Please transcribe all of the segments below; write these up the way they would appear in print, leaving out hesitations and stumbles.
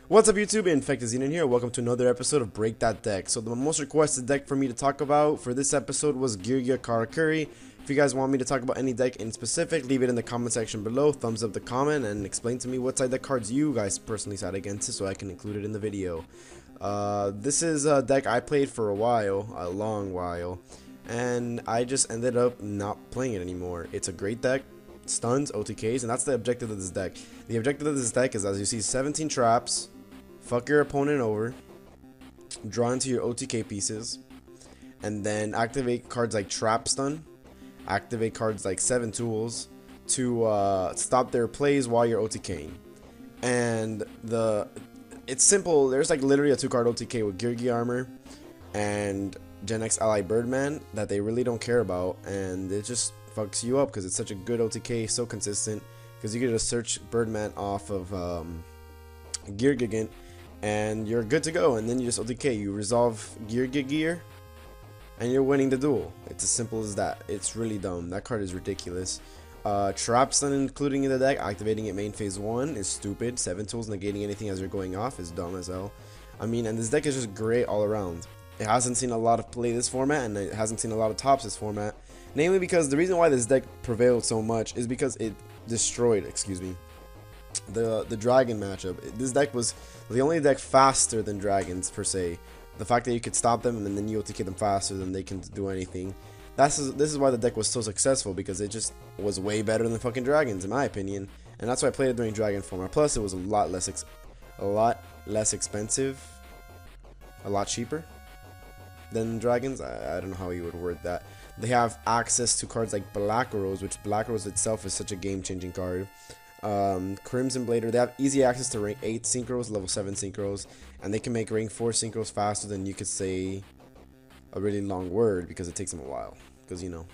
What's up YouTube, Infected Xenon here, welcome to another episode of Break That Deck. So the most requested deck for me to talk about for this episode was Geargia Karakuri. If you guys want me to talk about any deck in specific, leave it in the comment section below, thumbs up the comment, and explain to me what side deck cards you guys personally side against so I can include it in the video. This is a deck I played for a long while, and I just ended up not playing it anymore. It's a great deck. Stuns, OTKs, and that's the objective of this deck. The objective of this deck is, as you see, 17 traps, fuck your opponent over, draw into your OTK pieces, and then activate cards like Trap Stun, activate cards like 7 Tools to stop their plays while you're OTKing. And it's simple. There's like literally a 2-card OTK with Geargia Armor and Gen X Ally Birdman that they really don't care about, and it just fucks you up because it's such a good OTK, so consistent, because you can just search Birdman off of Geargia and you're good to go, and then you just OTK, you resolve Geargia gear and you're winning the duel. It's as simple as that. It's really dumb. That card is ridiculous. Trap Stun including in the deck, activating it main phase 1 is stupid. 7 Tools negating anything as you're going off is dumb as hell. I mean, and this deck is just great all around. It hasn't seen a lot of play this format, and it hasn't seen a lot of tops this format. Namely because the reason why this deck prevailed so much is because it destroyed, the dragon matchup. This deck was the only deck faster than dragons per se. The fact that you could stop them and then you OTK them faster than they can do anything. This is why the deck was so successful, because it just was way better than fucking dragons in my opinion. And that's why I played it during dragon format. Plus it was a lot less expensive, a lot cheaper than dragons. I don't know how you would word that. They have access to cards like Black Rose, which Black Rose itself is such a game-changing card. Crimson Blader, they have easy access to rank 8 synchros, level 7 synchros, and they can make rank 4 synchros faster than you could say a really long word, because it takes them a while, because you know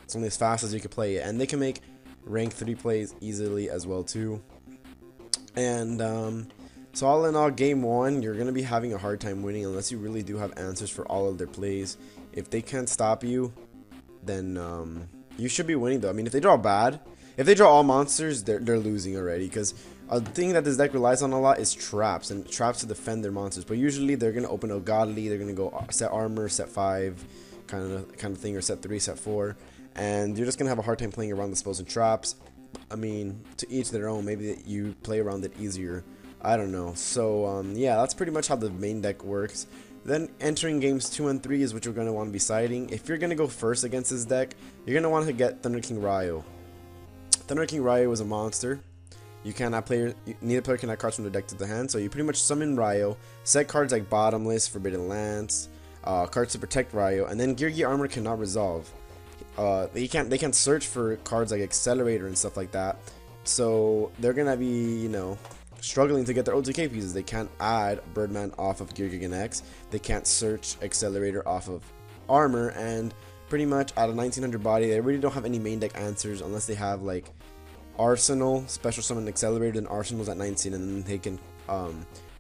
it's only as fast as you can play it. And they can make rank 3 plays easily as well too. And so all in all, game 1 you're gonna be having a hard time winning unless you really do have answers for all of their plays. If they can't stop you, then you should be winning though. I mean, if they draw bad, if they draw all monsters, they're losing already, because a thing that this deck relies on a lot is traps, and traps to defend their monsters. But usually they're gonna open a godly, they're gonna go set armor, set 5 kind of thing, or set 3, set 4, and you're just gonna have a hard time playing around the spells and traps. I mean, to each their own. Maybe you play around it easier, I don't know. So yeah, that's pretty much how the main deck works. Then entering games 2 and 3 is what you're going to want to be siding. If you're going to go first against this deck, you're going to want to get Thunder King YuGiOh. Thunder King YuGiOh is a monster. Neither player can add cards from the deck to the hand, so you pretty much summon YuGiOh, set cards like Bottomless, Forbidden Lance, cards to protect YuGiOh, and then Geargia Armor cannot resolve. They can't search for cards like Accelerator and stuff like that, so they're going to be, you know, struggling to get their OTK pieces. They can't add Birdman off of Geargia X. They can't search Accelerator off of Armor, and pretty much at a 1900 body, they really don't have any main deck answers unless they have like Arsenal, Special Summon Accelerator, and Arsenal's at 19, and then they can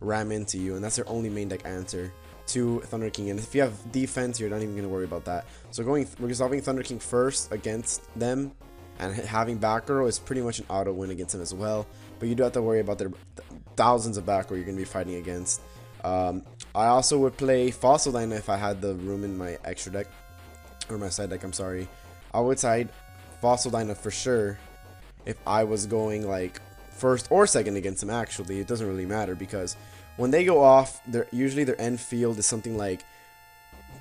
ram into you, and that's their only main deck answer to Thunder King. And if you have defense, you're not even going to worry about that. So resolving Thunder King first against them and having back row is pretty much an auto win against them as well. But you do have to worry about their thousands of back row you're going to be fighting against. I also would play Fossil Dyna if I had the room in my extra deck, or my side deck, I'm sorry. I would side Fossil Dyna for sure if I was going like first or second against them. Actually, it doesn't really matter, because when they go off, usually their end field is something like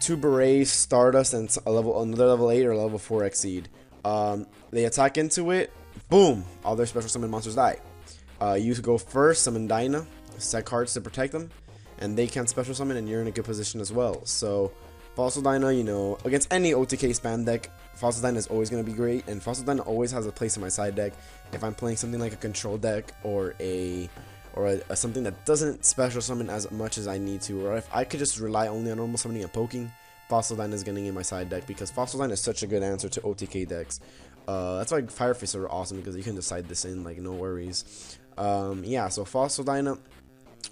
2 Berets, Stardust, and another level 8 or level 4 Exceed. They attack into it, boom, all their special summon monsters die. You go first, summon Dyna, set cards to protect them, and they can't special summon, and you're in a good position as well. So Fossil Dyna, you know, against any OTK spam deck, Fossil Dyna is always going to be great, and Fossil Dyna always has a place in my side deck if I'm playing something like a control deck or a something that doesn't special summon as much as I need to, or if I could just rely only on normal summoning and poking. Fossil Dyna is getting in my side deck, because Fossil Dyna is such a good answer to OTK decks. That's why Firefists are awesome, because you can just side this in like no worries. Yeah, so Fossil Dyna,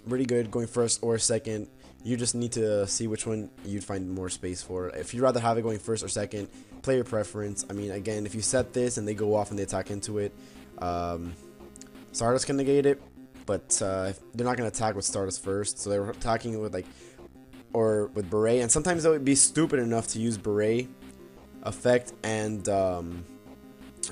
really good going first or second. You just need to see which one you'd find more space for. If you'd rather have it going first or second, play your preference. I mean, again, if you set this and they go off and they attack into it, Stardust can negate it, but they're not gonna attack with Stardust first, so they're attacking with like, or with Beret, and sometimes they would be stupid enough to use Beret effect and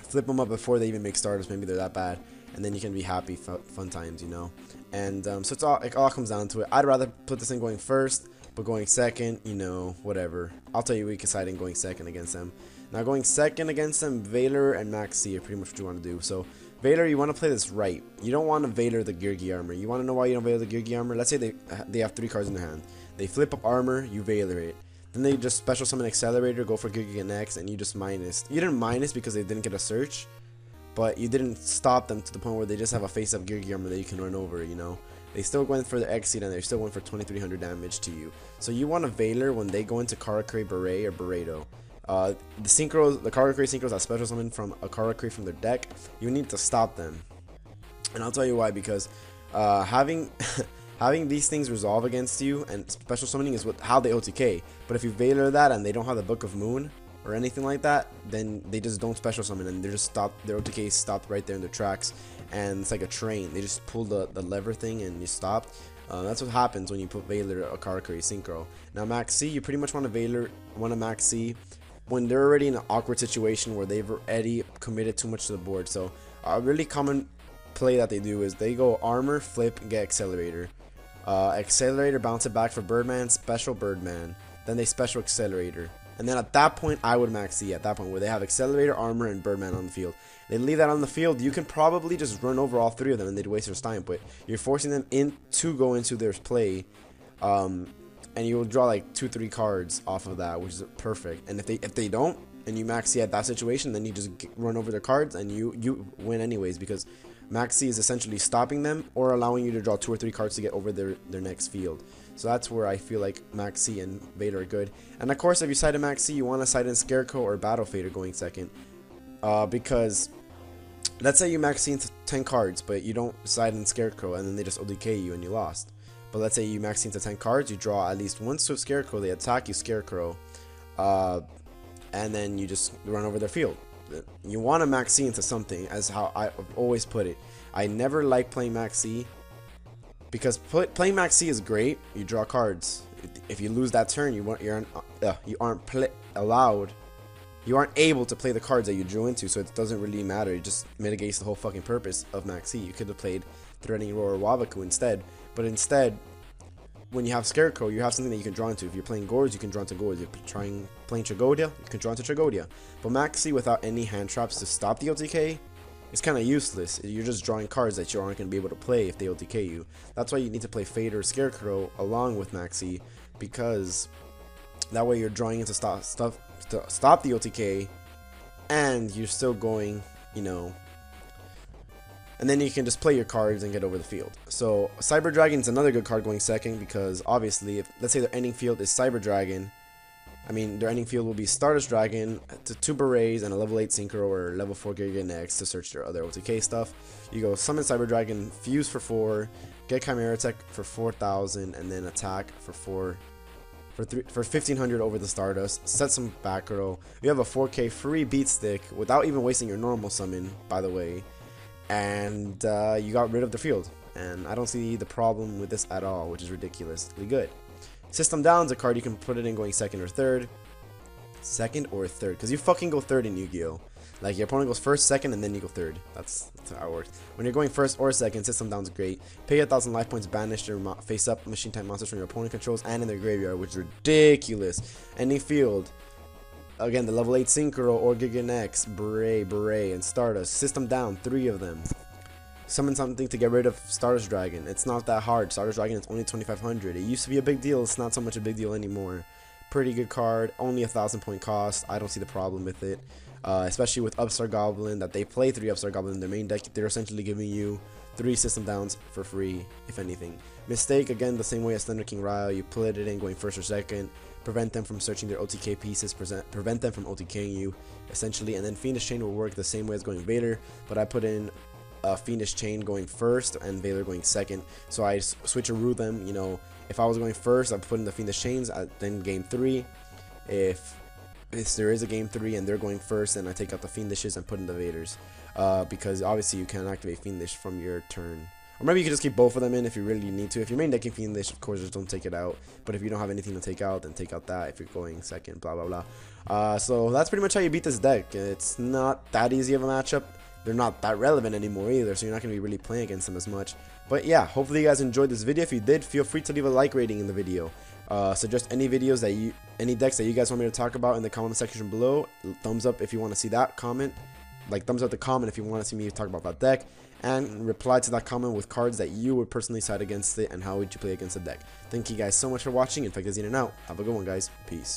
flip them up before they even make Stardust. Maybe they're that bad, and then you can be happy, fun times, you know. And so it all comes down to it. I'd rather put this in going first, but going second, you know, whatever. I'll tell you weak side in going second against them. Now going second against them, Valor and Max C are pretty much what you want to do. So Valor, you want to play this right. You don't want to Valor the Geargia armor. You want to know why you don't Valor the Geargia armor? Let's say they have 3 cards in their hand. They flip up armor, you Valor it. Then they just special summon Accelerator, go for Geargia next, and you just minus. You didn't minus because they didn't get a search, but you didn't stop them to the point where they just have a face-up Geargia armor that you can run over, you know. They still went for the Exceed, and they still went for 2300 damage to you. So you want to Valor when they go into Karakuri Beret or Beredo. The Karakuri Synchros that special summon from a Karakuri from their deck, you need to stop them. And I'll tell you why, because having having these things resolve against you and special summoning is how they OTK. But if you Valor that and they don't have the Book of Moon or anything like that, then they just don't special summon and they're just stopped. Their OTK is stopped right there in their tracks, and it's like a train. They just pull the lever thing and you stopped. That's what happens when you put Valor a Karakuri Synchro. Now Max C, you pretty much want to Max C when they're already in an awkward situation where they've already committed too much to the board. So a really common play that they do is they go armor, flip, and get Accelerator. Accelerator, bounce it back for Birdman, special Birdman. Then they special Accelerator. And then at that point, I would Max C at that point where they have Accelerator, armor, and Birdman on the field. They leave that on the field, you can probably just run over all 3 of them and they'd waste their time. But you're forcing them to go into their play. And you will draw like 2-3 cards off of that, which is perfect. And if they don't, and you Max C at that situation, then you just run over their cards and you win anyways, because Max C is essentially stopping them or allowing you to draw 2 or 3 cards to get over their next field. So that's where I feel like Max C and Vader are good. And of course, if you side in Max C, you want to side in Scarecrow or Battle Fader going second, because let's say you Max C into 10 cards, but you don't side in Scarecrow, and then they just ODK you and you lost. But let's say you max into 10 cards, you draw at least 1 Swift Scarecrow, they attack you Scarecrow, and then you just run over their field. You want to Max C into something, as how I've always put it. I never like playing Max C, because playing Max C is great. You draw cards. If you lose that turn, you aren't able to play the cards that you drew into, so it doesn't really matter. It just mitigates the whole fucking purpose of Max C. You could have played Threatening Roar or Wabaku instead. But instead, when you have Scarecrow, you have something that you can draw into. If you're playing Gords, you can draw into Gords. If you're playing Tragodia, you can draw into Tragodia. But Max C without any hand traps to stop the OTK is kind of useless. You're just drawing cards that you aren't going to be able to play if they OTK you. That's why you need to play Fader or Scarecrow along with Max C, because that way you're drawing into stop the OTK, and you're still going, you know. And then you can just play your cards and get over the field. So Cyber Dragon is another good card going second, because obviously, if let's say their ending field is Cyber Dragon, I mean their ending field will be Stardust Dragon to 2 Berets and a level 8 Synchro or level 4 Geargia next to search their other OTK stuff. You go summon Cyber Dragon, fuse for 4, get Chimera Tech for 4,000, and then attack for 1,500 over the Stardust. Set some back row. You have a 4K free beat stick without even wasting your normal summon, by the way. And you got rid of the field, and I don't see the problem with this at all, which is ridiculously good. System Down is a card you can put it in going second or third, because you fucking go third in Yu-Gi-Oh! Like, your opponent goes first, second, and then you go third. That's how it works. When you're going first or second, System Down's great. Pay 1,000 life points, banish your face-up machine type monsters from your opponent controls and in their graveyard, which is ridiculous. Ending field. Again, the level 8 Synchro or Giga Nex, Beret, and Stardust. System Down, 3 of them. Summon something to get rid of Stardust Dragon. It's not that hard. Stardust Dragon, it's only 2,500. It used to be a big deal. It's not so much a big deal anymore. Pretty good card. Only 1,000 point cost. I don't see the problem with it. Especially with Upstart Goblin, that they play 3 Upstart Goblin in their main deck. They're essentially giving you 3 System Downs for free, if anything. Mistake, again, the same way as Thunder King Ryle. You put it in going first or second. Prevent them from searching their OTK pieces, prevent them from OTKing you, essentially. And then Fiendish Chain will work the same way as going Vader, but I put in Fiendish Chain going first and Vader going second, so I switcheroo them. You know, if I was going first, I put in the Fiendish Chains, then game 3. If there is a game 3 and they're going first, then I take out the Fiendishes and put in the Vaders, because obviously you can't activate Fiendish from your turn. Or maybe you can just keep both of them in if you really need to. If you're main decking Fiendish, of course, just don't take it out. But if you don't have anything to take out, then take out that if you're going second, blah, blah, blah. So that's pretty much how you beat this deck. It's not that easy of a matchup. They're not that relevant anymore either, so you're not going to be really playing against them as much. But yeah, hopefully you guys enjoyed this video. If you did, feel free to leave a like rating in the video. Suggest any videos that any decks that you guys want me to talk about in the comment section below. Thumbs up if you want to see that comment. Like, thumbs up the comment if you want to see me talk about that deck. And reply to that comment with cards that you would personally side against it and how would you play against the deck. Thank you guys so much for watching. In fact, in and out. Have a good one, guys. Peace.